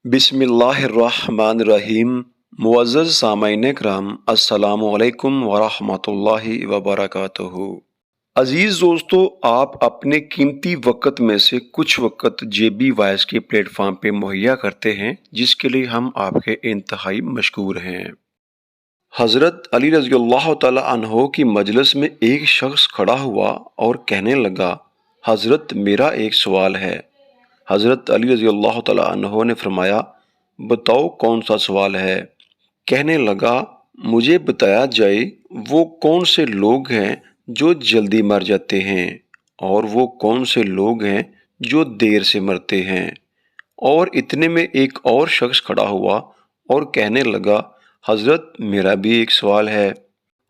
बिस्मिल्लाहिर्रहमानिर्रहीम। मुअज़्ज़ज़ सामाईन कराम, अस्सलामु अलैकुम वरहमतुल्लाहि वबरकातुहू। अज़ीज़ दोस्तों, आप अपने कीमती वक़्त में से कुछ वक़्त जेबी वॉइस के प्लेटफॉर्म पे मुहैया करते हैं, जिसके लिए हम आपके इंतहाई मशकूर हैं। हज़रत अली रज़ियल्लाहु तआला अन्हो की मजलिस में एक शख्स खड़ा हुआ और कहने लगा, हज़रत मेरा एक सवाल है। हज़रत अली रज़ियल्लाहु तआला अन्हो ने फरमाया, बताओ कौन सा सवाल है। कहने लगा, मुझे बताया जाए वो कौन से लोग हैं जो जल्दी मर जाते हैं और वो कौन से लोग हैं जो देर से मरते हैं। और इतने में एक और शख्स खड़ा हुआ और कहने लगा, हज़रत मेरा भी एक सवाल है।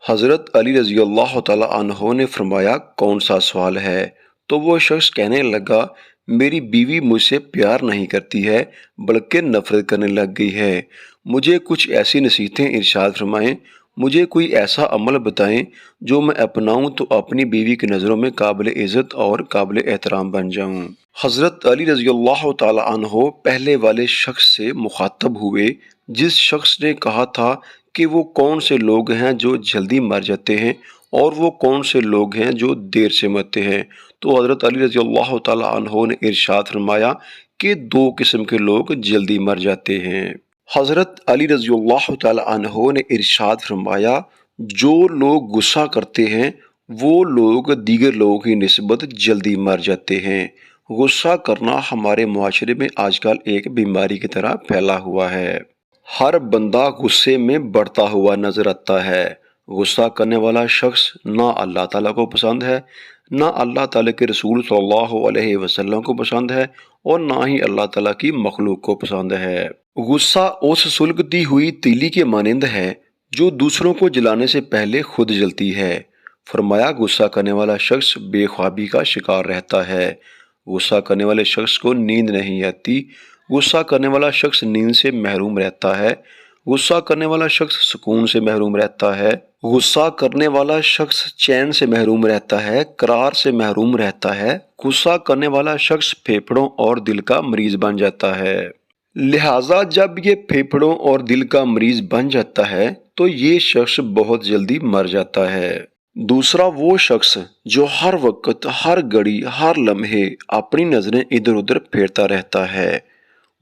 हज़रत अली रज़ियल्लाहु तआला अन्हो ने फरमाया, कौन सा सवाल है। तो वो शख्स कहने लगा, मेरी बीवी मुझसे प्यार नहीं करती है बल्कि नफ़रत करने लग गई है। मुझे कुछ ऐसी नसीहतें इरशाद फरमाएं, मुझे कोई ऐसा अमल बताएं जो मैं अपनाऊं तो अपनी बीवी की नज़रों में काबिल इज़्ज़त और काबिल एहतराम बन जाऊं। हज़रत अली रज़ियल्लाहु तआला अन्हो पहले वाले शख्स से मुखातब हुए जिस शख्स ने कहा था कि वो कौन से लोग हैं जो जल्दी मर जाते हैं और वो कौन से लोग हैं जो देर से मरते हैं। तो हज़रत अली रज़ियल्लाहु तआला अन्हो ने इरशाद फरमाया कि दो किस्म के लोग जल्दी मर जाते हैं। हज़रत अली रज़ियल्लाहु तआला अन्हो ने इरशाद फरमाया, जो लोग गुस्सा करते हैं वो लोग दीगर लोगों की निस्बत जल्दी मर जाते हैं। गुस्सा करना हमारे मुआशरे में आजकल एक बीमारी की तरह फैला हुआ है। हर बंदा गुस्से में बढ़ता हुआ नजर आता है। गुस्सा करने वाला शख्स ना अल्लाह ताला को पसंद है, ना अल्लाह ताला के रसूल सल्लल्लाहु अलैहि वसल्लम को पसंद है और ना ही अल्लाह ताला की मखलूक को पसंद है। गुस्सा उस सुलगती हुई तीली के मानिंद है जो दूसरों को जलाने से पहले खुद जलती है। फरमाया, गुस्सा करने वाला शख्स बेख्वाबी का शिकार रहता है। गुस्सा करने वाले शख्स को नींद नहीं आती। गुस्सा करने वाला शख्स नींद से महरूम रहता है। गुस्सा करने वाला शख्स सुकून से महरूम रहता है। गुस्सा करने वाला शख्स चैन से महरूम रहता है, करार से महरूम रहता है। गुस्सा करने वाला शख्स फेफड़ों और दिल का मरीज बन जाता है। लिहाजा जब ये फेफड़ों और दिल का मरीज बन जाता है तो ये शख्स बहुत जल्दी मर जाता है। दूसरा वो शख्स जो हर वक्त, हर घड़ी, हर लम्हे अपनी नज़रें इधर उधर फेरता रहता है,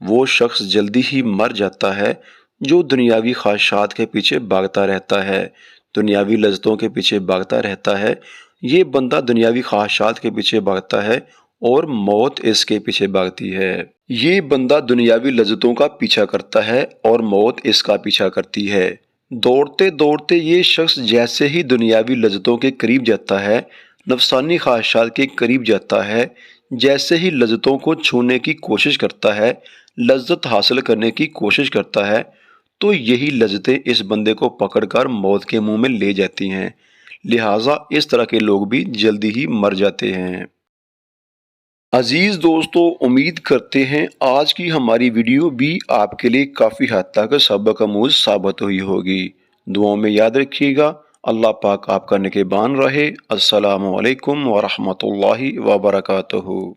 वो शख्स जल्दी ही मर जाता है। जो दुनियावी ख्वाहिशात के पीछे भागता रहता है, दुनियावी लज्जतों के पीछे भागता रहता है, ये बंदा दुनियावी ख्वाहिशात के पीछे भागता है और मौत इसके पीछे भागती है। ये बंदा दुनियावी लज्जतों का पीछा करता है और मौत इसका पीछा करती है। दौड़ते दौड़ते ये शख्स जैसे ही दुनियावी लज्जतों के करीब जाता है, नफसानी ख्वाहिशात के करीब जाता है, जैसे ही लज्जतों को छूने की कोशिश करता है, लज्जत हासिल करने की कोशिश करता है, तो यही लज्जतें इस बंदे को पकड़कर मौत के मुंह में ले जाती हैं। लिहाजा इस तरह के लोग भी जल्दी ही मर जाते हैं। अजीज दोस्तों, उम्मीद करते हैं आज की हमारी वीडियो भी आपके लिए काफ़ी हद तक सबक आमूज साबित हुई होगी। दुआओं में याद रखिएगा। अल्लाह पाक आपका निगहबान रहे। अस्सलामु अलैकुम वरहमतुल्लाहि वबरकातुहू।